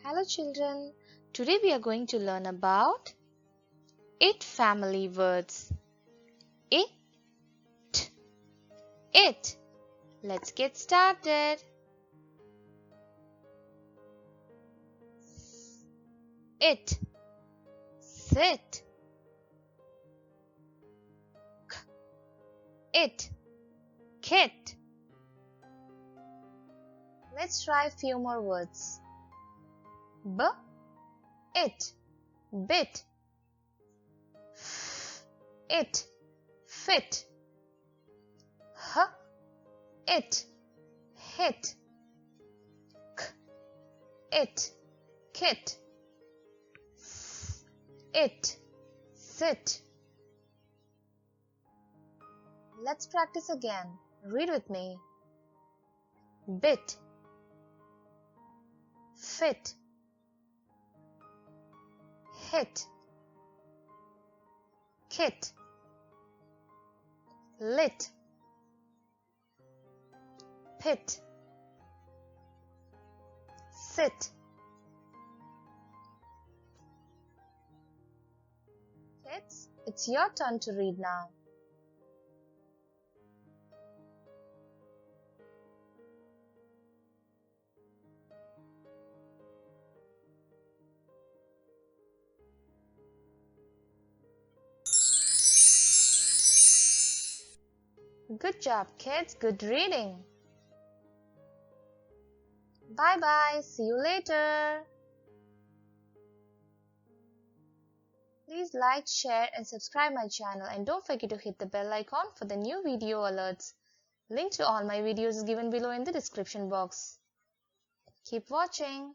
Hello children, today we are going to learn about it family words. It. Let's get started. It. Sit. It. Kit. Let's try a few more words. It. Bit. It. Fit. It. Hit. It. Kit. It. Sit. Let's practice again. Read with me. Bit. Fit. Hit. Kit. Lit. Pit. Sit. Kids, it's your turn to read now. Good job, kids. Good reading. Bye-bye. See you later. Please like, share and subscribe my channel and don't forget to hit the bell icon for the new video alerts. Link to all my videos is given below in the description box. Keep watching.